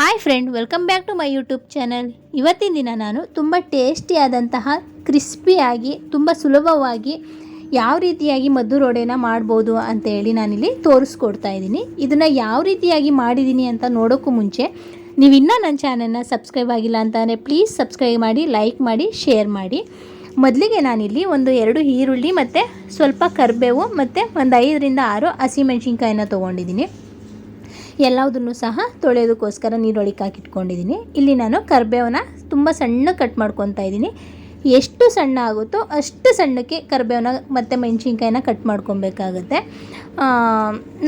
Hi friend, welcome back to my YouTube channel. ಇವತ್ತಿನ ದಿನ ನಾನು ತುಂಬ ಟೇಸ್ಟಿಯಾದಂತಹ ಕ್ರಿಸ್ಪಿಯಾಗಿ ತುಂಬ ಸುಲಭವಾಗಿ ಯಾವ ರೀತಿಯಾಗಿ ಮದ್ದೂರು ವಡೆನ ಮಾಡ್ಬೋದು ಅಂತೇಳಿ ನಾನಿಲ್ಲಿ ತೋರಿಸ್ಕೊಡ್ತಾ ಇದ್ದೀನಿ. ಇದನ್ನು ಯಾವ ರೀತಿಯಾಗಿ ಮಾಡಿದ್ದೀನಿ ಅಂತ ನೋಡೋಕ್ಕೂ ಮುಂಚೆ ನೀವು ಇನ್ನೂ ನನ್ನ ಚಾನಲ್ನ ಸಬ್ಸ್ಕ್ರೈಬ್ ಆಗಿಲ್ಲ ಅಂತಂದರೆ ಪ್ಲೀಸ್ ಸಬ್ಸ್ಕ್ರೈಬ್ ಮಾಡಿ, ಲೈಕ್ ಮಾಡಿ, ಶೇರ್ ಮಾಡಿ. ಮೊದಲಿಗೆ ನಾನಿಲ್ಲಿ ಒಂದು 2 ಈರುಳ್ಳಿ ಮತ್ತು ಸ್ವಲ್ಪ ಕರಿಬೇವು ಮತ್ತು ಒಂದು 5ರಿಂದ 6 ಹಸಿಮೆಣ್ಸಿನ್ಕಾಯಿನ ತೊಗೊಂಡಿದ್ದೀನಿ. ಎಲ್ಲದನ್ನು ಸಹ ತೊಳೆಯೋದಕ್ಕೋಸ್ಕರ ನೀರೊಳಗೆ ಹಾಕಿಟ್ಕೊಂಡಿದ್ದೀನಿ. ಇಲ್ಲಿ ನಾನು ಕರಿಬೇವನ್ನ ತುಂಬ ಸಣ್ಣ ಕಟ್ ಮಾಡ್ಕೊತಾ ಇದ್ದೀನಿ. ಎಷ್ಟು ಸಣ್ಣ ಆಗುತ್ತೋ ಅಷ್ಟು ಸಣ್ಣಕ್ಕೆ ಕರಿಬೇವನ್ನ ಮತ್ತು ಮೆಣಸಿನ್ಕಾಯಿನ ಕಟ್ ಮಾಡ್ಕೊಬೇಕಾಗುತ್ತೆ.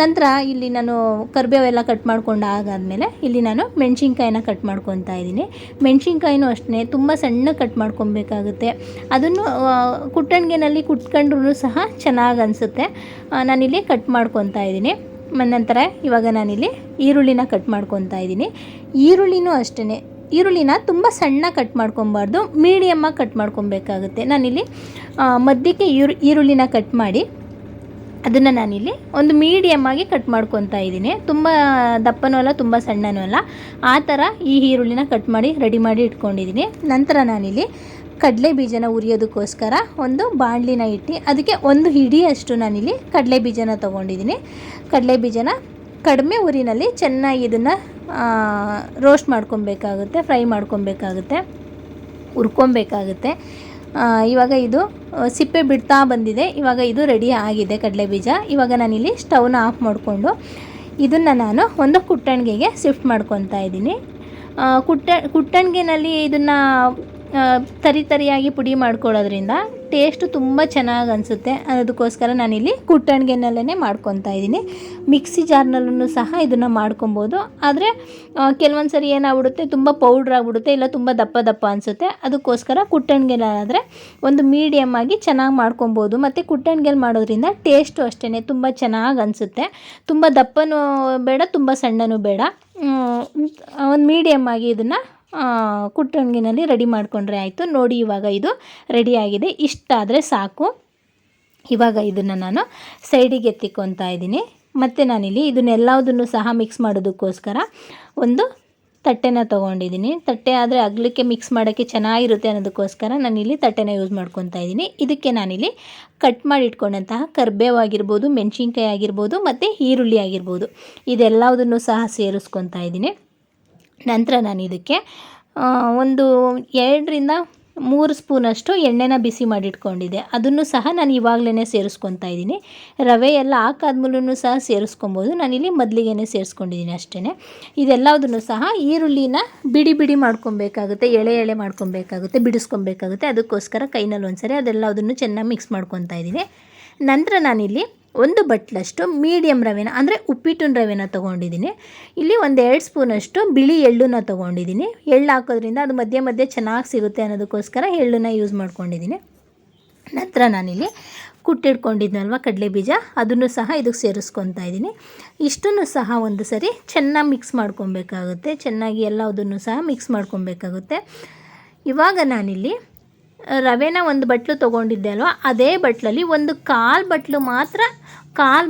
ನಂತರ ಇಲ್ಲಿ ನಾನು ಕರಿಬೇವೆಲ್ಲ ಕಟ್ ಮಾಡ್ಕೊಂಡು ಆಗಾದಮೇಲೆ ಇಲ್ಲಿ ನಾನು ಮೆಣಸಿನ್ಕಾಯಿನ ಕಟ್ ಮಾಡ್ಕೊತಾ ಇದ್ದೀನಿ. ಮೆಣಸಿನ್ಕಾಯಿನೂ ಅಷ್ಟೇ ತುಂಬ ಸಣ್ಣ ಕಟ್ ಮಾಡ್ಕೊಬೇಕಾಗುತ್ತೆ. ಅದನ್ನು ಕುಟ್ಟಣಿಗೆನಲ್ಲಿ ಕುಟ್ಕೊಂಡ್ರೂ ಸಹ ಚೆನ್ನಾಗಿ ಅನಿಸುತ್ತೆ. ನಾನಿಲ್ಲಿ ಕಟ್ ಮಾಡ್ಕೊತಾ ಇದ್ದೀನಿ. ನಂತರ ಇವಾಗ ನಾನಿಲ್ಲಿ ಈರುಳ್ಳಿನ ಕಟ್ ಮಾಡ್ಕೊತಾ ಇದ್ದೀನಿ. ಈರುಳ್ಳಿನೂ ಅಷ್ಟೇ, ಈರುಳ್ಳಿನ ತುಂಬ ಸಣ್ಣ ಕಟ್ ಮಾಡ್ಕೊಬಾರ್ದು, ಮೀಡಿಯಮ್ಮಾಗಿ ಕಟ್ ಮಾಡ್ಕೊಬೇಕಾಗುತ್ತೆ. ನಾನಿಲ್ಲಿ ಮಧ್ಯಕ್ಕೆ ಈರುಳ್ಳಿನ ಕಟ್ ಮಾಡಿ ಅದನ್ನು ನಾನಿಲ್ಲಿ ಒಂದು ಮೀಡಿಯಮ್ಮಾಗಿ ಕಟ್ ಮಾಡ್ಕೊತಾ ಇದ್ದೀನಿ. ತುಂಬ ದಪ್ಪನೂ ಅಲ್ಲ, ತುಂಬ ಸಣ್ಣನೂ ಅಲ್ಲ, ಆ ಥರ ಈ ಈರುಳ್ಳಿನ ಕಟ್ ಮಾಡಿ ರೆಡಿ ಮಾಡಿ ಇಟ್ಕೊಂಡಿದ್ದೀನಿ. ನಂತರ ನಾನಿಲ್ಲಿ ಕಡಲೆ ಬೀಜನ ಹುರಿಯೋದಕ್ಕೋಸ್ಕರ ಒಂದು ಬಾಣಲಿನ ಇಟ್ಟು ಅದಕ್ಕೆ ಒಂದು ಹಿಡಿಯಷ್ಟು ನಾನಿಲ್ಲಿ ಕಡಲೆ ಬೀಜನ ತೊಗೊಂಡಿದ್ದೀನಿ. ಕಡಲೆ ಬೀಜನ ಕಡಿಮೆ ಉರಿನಲ್ಲಿ ಚೆನ್ನಾಗಿ ಇದನ್ನು ರೋಸ್ಟ್ ಮಾಡ್ಕೊಬೇಕಾಗುತ್ತೆ, ಫ್ರೈ ಮಾಡ್ಕೊಬೇಕಾಗುತ್ತೆ, ಹುರ್ಕೊಬೇಕಾಗುತ್ತೆ. ಇವಾಗ ಇದು ಸಿಪ್ಪೆ ಬಿಡ್ತಾ ಬಂದಿದೆ. ಇವಾಗ ಇದು ರೆಡಿ ಆಗಿದೆ ಕಡಲೆ ಬೀಜ. ಇವಾಗ ನಾನಿಲ್ಲಿ ಸ್ಟವ್ನ ಆಫ್ ಮಾಡಿಕೊಂಡು ಇದನ್ನು ನಾನು ಒಂದು ಕುಟ್ಟಣಿಗೆಗೆ ಶಿಫ್ಟ್ ಮಾಡ್ಕೊತಾ ಇದ್ದೀನಿ. ಕುಟ್ಟಣಿಗೆನಲ್ಲಿ ಇದನ್ನು ತರಿಯಾಗಿ ಪುಡಿ ಮಾಡ್ಕೊಳ್ಳೋದ್ರಿಂದ ಟೇಸ್ಟು ತುಂಬ ಚೆನ್ನಾಗಿ ಅನಿಸುತ್ತೆ. ಅದಕ್ಕೋಸ್ಕರ ನಾನಿಲ್ಲಿ ಕುಟ್ಟಣಿಗೆನಲ್ಲೇ ಮಾಡ್ಕೊತಾ ಇದ್ದೀನಿ. ಮಿಕ್ಸಿ ಜಾರ್ನಲ್ಲೂ ಸಹ ಇದನ್ನು ಮಾಡ್ಕೊಬೋದು. ಆದರೆ ಕೆಲವೊಂದು ಸರಿ ಏನಾಗ್ಬಿಡುತ್ತೆ, ತುಂಬ ಪೌಡ್ರ್ ಆಗಿಬಿಡುತ್ತೆ, ಇಲ್ಲ ತುಂಬ ದಪ್ಪ ದಪ್ಪ ಅನಿಸುತ್ತೆ. ಅದಕ್ಕೋಸ್ಕರ ಕುಟ್ಟಣಿಗೆಲಾದರೆ ಒಂದು ಮೀಡಿಯಮ್ಮಾಗಿ ಚೆನ್ನಾಗಿ ಮಾಡ್ಕೊಬೋದು. ಮತ್ತು ಕುಟ್ಟಣಿಗೆಲ್ಲಿ ಮಾಡೋದ್ರಿಂದ ಟೇಸ್ಟು ಅಷ್ಟೇ ತುಂಬ ಚೆನ್ನಾಗಿ ಅನಿಸುತ್ತೆ. ತುಂಬ ದಪ್ಪನೂ ಬೇಡ, ತುಂಬ ಸಣ್ಣನೂ ಬೇಡ, ಒಂದು ಮೀಡಿಯಮ್ಮಾಗಿ ಇದನ್ನು ಕುಟ್ಟಣಿಗೆನಲ್ಲಿ ರೆಡಿ ಮಾಡಿಕೊಂಡ್ರೆ ಆಯಿತು. ನೋಡಿ, ಇವಾಗ ಇದು ರೆಡಿಯಾಗಿದೆ. ಇಷ್ಟಾದರೆ ಸಾಕು. ಇವಾಗ ಇದನ್ನು ನಾನು ಸೈಡಿಗೆ ಎತ್ತಿಕೊತಾ ಇದ್ದೀನಿ. ಮತ್ತು ನಾನಿಲ್ಲಿ ಇದನ್ನೆಲ್ಲದನ್ನು ಸಹ ಮಿಕ್ಸ್ ಮಾಡೋದಕ್ಕೋಸ್ಕರ ಒಂದು ತಟ್ಟೆನ ತೊಗೊಂಡಿದ್ದೀನಿ. ತಟ್ಟೆ ಆದರೆ ಅಗಲಕ್ಕೆ ಮಿಕ್ಸ್ ಮಾಡೋಕ್ಕೆ ಚೆನ್ನಾಗಿರುತ್ತೆ ಅನ್ನೋದಕ್ಕೋಸ್ಕರ ನಾನಿಲ್ಲಿ ತಟ್ಟೆನ ಯೂಸ್ ಮಾಡ್ಕೊತಾ ಇದ್ದೀನಿ. ಇದಕ್ಕೆ ನಾನಿಲ್ಲಿ ಕಟ್ ಮಾಡಿ ಇಟ್ಕೊಂಡಂತಹ ಕರಿಬೇವು ಆಗಿರ್ಬೋದು, ಮೆಣಸಿನ್ಕಾಯಿ ಆಗಿರ್ಬೋದು ಮತ್ತು ಈರುಳ್ಳಿ ಆಗಿರ್ಬೋದು, ಇದೆಲ್ಲದನ್ನು ಸಹ ಸೇರಿಸ್ಕೊತಾ ಇದ್ದೀನಿ. ನಂತರ ನಾನು ಇದಕ್ಕೆ ಒಂದು 2ರಿಂದ 3 ಸ್ಪೂನಷ್ಟು ಎಣ್ಣೆನ ಬಿಸಿ ಮಾಡಿಟ್ಕೊಂಡಿದ್ದೆ. ಅದನ್ನು ಸಹ ನಾನು ಇವಾಗಲೇ ಸೇರಿಸ್ಕೊತಾ ಇದ್ದೀನಿ. ರವೆ ಎಲ್ಲ ಹಾಕಾದ್ಮೇಲೂ ಸಹ ಸೇರಿಸ್ಕೊಬೋದು. ನಾನಿಲ್ಲಿ ಮೊದಲಿಗೆ ಸೇರಿಸ್ಕೊಂಡಿದ್ದೀನಿ ಅಷ್ಟೇ. ಇದೆಲ್ಲದನ್ನು ಸಹ ಈರುಳ್ಳಿನ ಬಿಡಿ ಬಿಡಿ ಮಾಡ್ಕೊಬೇಕಾಗುತ್ತೆ, ಎಳೆ ಮಾಡ್ಕೊಬೇಕಾಗುತ್ತೆ, ಬಿಡಿಸ್ಕೊಬೇಕಾಗುತ್ತೆ. ಅದಕ್ಕೋಸ್ಕರ ಕೈನಲ್ಲಿ ಒಂದ್ಸರಿ ಅದೆಲ್ಲದನ್ನು ಚೆನ್ನಾಗಿ ಮಿಕ್ಸ್ ಮಾಡ್ಕೊತಾ ಇದ್ದೀನಿ. ನಂತರ ನಾನಿಲ್ಲಿ ಒಂದು ಬಟ್ಲಷ್ಟು ಮೀಡಿಯಮ್ ರವೆನ, ಅಂದರೆ ಉಪ್ಪಿಟ್ಟಿನ ರವೆನ ತೊಗೊಂಡಿದ್ದೀನಿ. ಇಲ್ಲಿ ಒಂದು 2 ಸ್ಪೂನಷ್ಟು ಬಿಳಿ ಎಳ್ಳನ್ನ ತೊಗೊಂಡಿದ್ದೀನಿ. ಎಳ್ಳು ಹಾಕೋದ್ರಿಂದ ಅದು ಮಧ್ಯೆ ಚೆನ್ನಾಗಿ ಸಿಗುತ್ತೆ ಅನ್ನೋದಕ್ಕೋಸ್ಕರ ಎಳ್ಳನ್ನ ಯೂಸ್ ಮಾಡ್ಕೊಂಡಿದ್ದೀನಿ. ನಂತರ ನಾನಿಲ್ಲಿ ಕುಟ್ಟಿಟ್ಕೊಂಡಿದ್ನಲ್ವ ಕಡಲೆ ಬೀಜ, ಅದನ್ನು ಸಹ ಇದಕ್ಕೆ ಸೇರಿಸ್ಕೊತಾ ಇದ್ದೀನಿ. ಇಷ್ಟನ್ನು ಸಹ ಒಂದು ಸರಿ ಚೆನ್ನಾಗಿ ಮಿಕ್ಸ್ ಮಾಡ್ಕೊಬೇಕಾಗುತ್ತೆ. ಚೆನ್ನಾಗಿ ಎಲ್ಲದನ್ನು ಸಹ ಮಿಕ್ಸ್ ಮಾಡ್ಕೊಬೇಕಾಗುತ್ತೆ. ಇವಾಗ ನಾನಿಲ್ಲಿ ರವೆನ ಒಂದು ಬಟ್ಲು ತೊಗೊಂಡಿದ್ದೆ ಅಲ್ವ, ಅದೇ ಬಟ್ಲಲ್ಲಿ ಒಂದು ಕಾಲು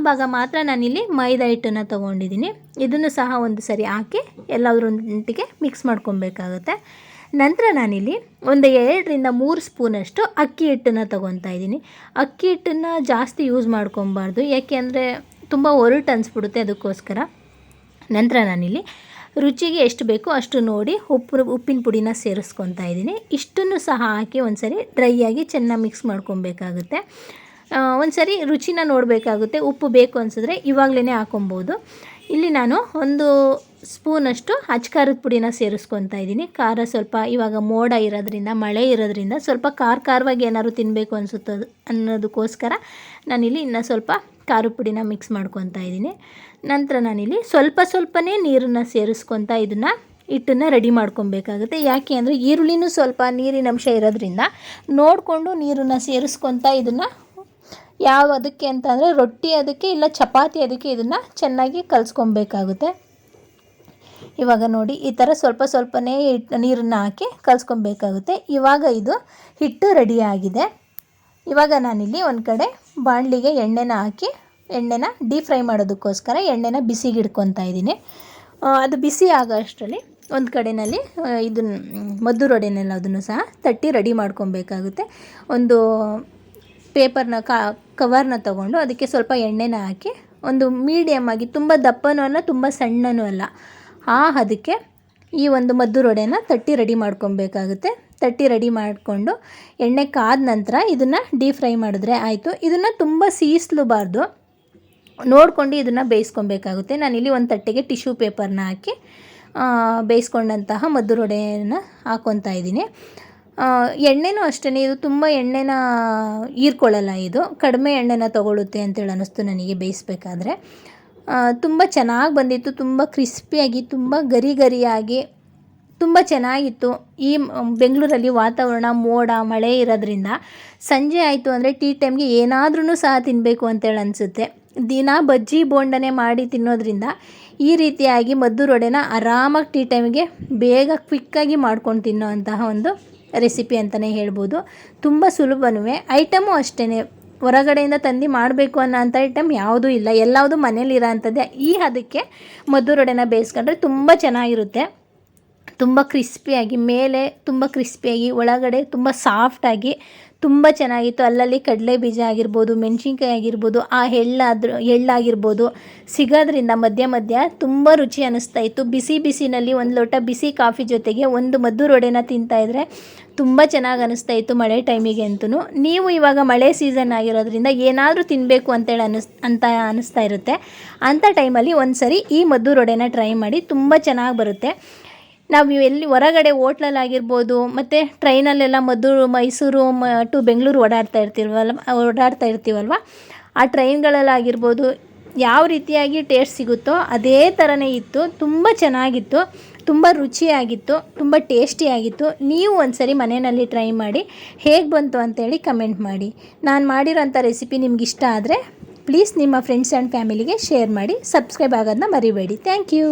ಭಾಗ ಮಾತ್ರ ನಾನಿಲ್ಲಿ ಮೈದಾ ಹಿಟ್ಟನ್ನು ತೊಗೊಂಡಿದ್ದೀನಿ. ಇದನ್ನು ಸಹ ಒಂದು ಸರಿ ಹಾಕಿ ಎಲ್ಲದರೊಂದಿಗೆ ಮಿಕ್ಸ್ ಮಾಡ್ಕೊಬೇಕಾಗುತ್ತೆ. ನಂತರ ನಾನಿಲ್ಲಿ ಒಂದು 2ರಿಂದ 3 ಸ್ಪೂನಷ್ಟು ಅಕ್ಕಿ ಹಿಟ್ಟನ್ನು ತೊಗೊತಾ ಇದ್ದೀನಿ. ಅಕ್ಕಿ ಹಿಟ್ಟನ್ನು ಜಾಸ್ತಿ ಯೂಸ್ ಮಾಡ್ಕೊಬಾರ್ದು, ಯಾಕೆ ಅಂದರೆ ತುಂಬ ಒರಟು ಅನಿಸ್ಬಿಡುತ್ತೆ. ಅದಕ್ಕೋಸ್ಕರ ನಂತರ ನಾನಿಲ್ಲಿ ರುಚಿಗೆ ಎಷ್ಟು ಬೇಕೋ ಅಷ್ಟು ನೋಡಿ ಉಪ್ಪಿನ ಪುಡಿನ ಸೇರಿಸ್ಕೊತಾ ಇದ್ದೀನಿ. ಇಷ್ಟನ್ನು ಸಹ ಹಾಕಿ ಒಂದು ಸರಿ ಡ್ರೈಯಾಗಿ ಚೆನ್ನಾಗಿ ಮಿಕ್ಸ್ ಮಾಡ್ಕೊಬೇಕಾಗುತ್ತೆ. ಒಂದು ಸರಿ ರುಚಿನ ನೋಡಬೇಕಾಗುತ್ತೆ. ಉಪ್ಪು ಬೇಕು ಅನಿಸಿದ್ರೆ ಇವಾಗಲೇ ಹಾಕೊಬೋದು. ಇಲ್ಲಿ ನಾನು ಒಂದು ಸ್ಪೂನಷ್ಟು ಅಚ್ಕಾರದ ಪುಡಿನ ಸೇರಿಸ್ಕೊತಾ ಇದ್ದೀನಿ. ಖಾರ ಸ್ವಲ್ಪ ಇವಾಗ ಮೋಡ ಇರೋದ್ರಿಂದ, ಮಳೆ ಇರೋದ್ರಿಂದ ಸ್ವಲ್ಪ ಖಾರವಾಗಿ ಏನಾದ್ರು ತಿನ್ನಬೇಕು ಅನಿಸುತ್ತೆ ಅನ್ನೋದಕ್ಕೋಸ್ಕರ ನಾನಿಲ್ಲಿ ಇನ್ನೂ ಸ್ವಲ್ಪ ಖಾರದ ಪುಡಿನ ಮಿಕ್ಸ್ ಮಾಡ್ಕೊತಾ ಇದ್ದೀನಿ. ನಂತರ ನಾನಿಲ್ಲಿ ಸ್ವಲ್ಪನೇ ನೀರನ್ನು ಸೇರಿಸ್ಕೊತಾ ಇದನ್ನು ಹಿಟ್ಟನ್ನು ರೆಡಿ ಮಾಡ್ಕೊಬೇಕಾಗುತ್ತೆ. ಯಾಕೆ ಅಂದರೆ ಈರುಳ್ಳಿನೂ ಸ್ವಲ್ಪ ನೀರಿನ ಅಂಶ ಇರೋದ್ರಿಂದ ನೋಡಿಕೊಂಡು ನೀರನ್ನು ಸೇರಿಸ್ಕೊತಾ ಇದನ್ನು ಅದಕ್ಕೆ ಅಂತಂದರೆ ರೊಟ್ಟಿ ಅದಕ್ಕೆ ಇಲ್ಲ ಚಪಾತಿ ಅದಕ್ಕೆ ಇದನ್ನು ಚೆನ್ನಾಗಿ ಕಲಿಸ್ಕೊಬೇಕಾಗುತ್ತೆ. ಇವಾಗ ನೋಡಿ, ಈ ಥರ ಸ್ವಲ್ಪನೇ ನೀರನ್ನು ಹಾಕಿ ಕಲಿಸ್ಕೊಬೇಕಾಗುತ್ತೆ. ಇವಾಗ ಇದು ಹಿಟ್ಟು ರೆಡಿಯಾಗಿದೆ. ಇವಾಗ ನಾನಿಲ್ಲಿ ಒಂದು ಕಡೆ ಬಾಣಲಿಗೆ ಎಣ್ಣೆನ ಹಾಕಿ ಡೀಪ್ ಫ್ರೈ ಮಾಡೋದಕ್ಕೋಸ್ಕರ ಎಣ್ಣೆನ ಬಿಸಿಗೆ ಇಡ್ಕೊತಾ ಇದ್ದೀನಿ. ಅದು ಬಿಸಿ ಆಗೋ ಅಷ್ಟರಲ್ಲಿ ಒಂದು ಕಡೆಯಲ್ಲಿ ಇದನ್ನು ಮದ್ದೂರು ವಡೆನೆಲ್ಲ ಅದನ್ನು ಸಹ ತಟ್ಟಿ ರೆಡಿ ಮಾಡ್ಕೊಬೇಕಾಗುತ್ತೆ. ಒಂದು ಪೇಪರ್ನ ಕವರ್ನ ತೊಗೊಂಡು ಅದಕ್ಕೆ ಸ್ವಲ್ಪ ಎಣ್ಣೆನ ಹಾಕಿ ಒಂದು ಮೀಡಿಯಮ್ ಆಗಿ, ತುಂಬ ದಪ್ಪನೂ ಅಲ್ಲ ತುಂಬ ಸಣ್ಣನೂ ಅಲ್ಲ, ಅದಕ್ಕೆ ಈ ಒಂದು ಮದ್ದೂರು ವಡೆನ ತಟ್ಟಿ ರೆಡಿ ಮಾಡ್ಕೊಬೇಕಾಗುತ್ತೆ. ತಟ್ಟಿ ರೆಡಿ ಮಾಡಿಕೊಂಡು ಎಣ್ಣೆ ಕಾದ ನಂತರ ಇದನ್ನು ಡೀಪ್ ಫ್ರೈ ಮಾಡಿದ್ರೆ ಆಯಿತು. ಇದನ್ನು ತುಂಬ ಸೀಸಲಬಾರ್ದು, ನೋಡಿಕೊಂಡು ಇದನ್ನು ಬೇಯಿಸ್ಕೊಬೇಕಾಗುತ್ತೆ. ನಾನಿಲ್ಲಿ ಒಂದು ತಟ್ಟೆಗೆ ಟಿಶ್ಯೂ ಪೇಪರ್ನ ಹಾಕಿ ಬೇಯಿಸ್ಕೊಂಡಂತಹ ಮದ್ದೂರು ವಡೆನ ಹಾಕ್ಕೊತಾ ಇದ್ದೀನಿ. ಎಣ್ಣೆನೂ ಅಷ್ಟೇ, ಇದು ತುಂಬ ಎಣ್ಣೆನ ಹೀರ್ಕೊಳ್ಳಲ್ಲ, ಇದು ಕಡಿಮೆ ಎಣ್ಣೆನ ತೊಗೊಳುತ್ತೆ ಅಂತೇಳಿ ಅನ್ನಿಸ್ತು ನನಗೆ ಬೇಯಿಸ್ಬೇಕಾದ್ರೆ. ತುಂಬ ಚೆನ್ನಾಗಿ ಬಂದಿತ್ತು, ತುಂಬ ಕ್ರಿಸ್ಪಿಯಾಗಿ, ತುಂಬ ಗರಿ ಗರಿಯಾಗಿ ತುಂಬ ಚೆನ್ನಾಗಿತ್ತು. ಈ ಬೆಂಗಳೂರಲ್ಲಿ ವಾತಾವರಣ ಮೋಡ ಮಳೆ ಇರೋದ್ರಿಂದ ಸಂಜೆ ಆಯಿತು ಅಂದರೆ ಟೀ ಟೈಮ್ಗೆ ಏನಾದ್ರೂ ಸಹ ತಿನ್ನಬೇಕು ಅಂತೇಳಿ ಅನಿಸುತ್ತೆ. ದಿನ ಬಜ್ಜಿ ಬೋಂಡನೆ ಮಾಡಿ ತಿನ್ನೋದ್ರಿಂದ ಈ ರೀತಿಯಾಗಿ ಮದ್ದೂರು ವಡೆನ ಆರಾಮಾಗಿ ಟೀ ಟೈಮಿಗೆ ಬೇಗ ಕ್ವಿಕ್ಕಾಗಿ ಮಾಡ್ಕೊಂಡು ತಿನ್ನೋ ಅಂತಹ ಒಂದು ರೆಸಿಪಿ ಅಂತಲೇ ಹೇಳ್ಬೋದು. ತುಂಬ ಸುಲಭನೂ, ಐಟಮು ಅಷ್ಟೇ, ಹೊರಗಡೆಯಿಂದ ತಂದು ಮಾಡಬೇಕು ಅನ್ನೋ ಅಂಥ ಐಟಮ್ ಯಾವುದೂ ಇಲ್ಲ, ಎಲ್ಲವುದು ಮನೇಲಿರೋ ಅಂಥದ್ದೇ. ಅದಕ್ಕೆ ಮದ್ದೂರು ವಡೆನ ಬೇಯಿಸ್ಕೊಂಡ್ರೆ ತುಂಬ ಚೆನ್ನಾಗಿರುತ್ತೆ. ತುಂಬ ಕ್ರಿಸ್ಪಿಯಾಗಿ, ಮೇಲೆ ತುಂಬ ಕ್ರಿಸ್ಪಿಯಾಗಿ, ಒಳಗಡೆ ತುಂಬ ಸಾಫ್ಟಾಗಿ ತುಂಬ ಚೆನ್ನಾಗಿತ್ತು. ಅಲ್ಲಲ್ಲಿ ಕಡಲೆ ಬೀಜ ಆಗಿರ್ಬೋದು, ಮೆಣಸಿನ್ಕಾಯಿ ಆಗಿರ್ಬೋದು, ಆ ಎಳ್ಳಾಗಿರ್ಬೋದು ಸಿಗೋದ್ರಿಂದ ಮಧ್ಯ ತುಂಬ ರುಚಿ ಅನ್ನಿಸ್ತಾ ಇತ್ತು. ಬಿಸಿನಲ್ಲಿ ಒಂದು ಲೋಟ ಬಿಸಿ ಕಾಫಿ ಜೊತೆಗೆ ಒಂದು ಮದ್ದೂರು ವಡೆನ ತಿಂತಾಯಿದ್ರೆ ತುಂಬ ಚೆನ್ನಾಗಿ ಅನ್ನಿಸ್ತಾ ಇತ್ತು ಮಳೆ ಟೈಮಿಗೆ ಅಂತೂ. ನೀವು ಇವಾಗ ಮಳೆ ಸೀಸನ್ ಆಗಿರೋದ್ರಿಂದ ಏನಾದರೂ ತಿನ್ನಬೇಕು ಅಂತೇಳಿ ಅನ್ನಿಸ್ತಾ ಇರುತ್ತೆ. ಅಂಥ ಟೈಮಲ್ಲಿ ಒಂದು ಸರಿ ಈ ಮದ್ದೂರು ವಡೆನ ಟ್ರೈ ಮಾಡಿ, ತುಂಬ ಚೆನ್ನಾಗಿ ಬರುತ್ತೆ. ನಾವು ಎಲ್ಲಿ ಹೊರಗಡೆ ಹೋಟ್ಲಲ್ಲಾಗಿರ್ಬೋದು ಮತ್ತು ಟ್ರೈನಲ್ಲೆಲ್ಲ ಮೈಸೂರು ಟು ಬೆಂಗಳೂರು ಓಡಾಡ್ತಾ ಇರ್ತೀವಲ್ವ, ಆ ಟ್ರೈನ್ಗಳಲ್ಲಾಗಿರ್ಬೋದು ಯಾವ ರೀತಿಯಾಗಿ ಟೇಸ್ಟ್ ಸಿಗುತ್ತೋ ಅದೇ ಥರನೇ ಇತ್ತು. ತುಂಬ ಚೆನ್ನಾಗಿತ್ತು, ತುಂಬ ರುಚಿಯಾಗಿತ್ತು, ತುಂಬ ಟೇಸ್ಟಿಯಾಗಿತ್ತು. ನೀವು ಒಂದು ಸರಿ ಮನೆಯಲ್ಲಿ ಟ್ರೈ ಮಾಡಿ ಹೇಗೆ ಬಂತು ಅಂತೇಳಿ ಕಮೆಂಟ್ ಮಾಡಿ. ನಾನು ಮಾಡಿರೋಂಥ ರೆಸಿಪಿ ನಿಮ್ಗೆ ಇಷ್ಟ ಆದರೆ ಪ್ಲೀಸ್ ನಿಮ್ಮ ಫ್ರೆಂಡ್ಸ್ ಆ್ಯಂಡ್ ಫ್ಯಾಮಿಲಿಗೆ ಶೇರ್ ಮಾಡಿ, ಸಬ್ಸ್ಕ್ರೈಬ್ ಆಗೋದನ್ನ ಮರಿಬೇಡಿ. Thank you.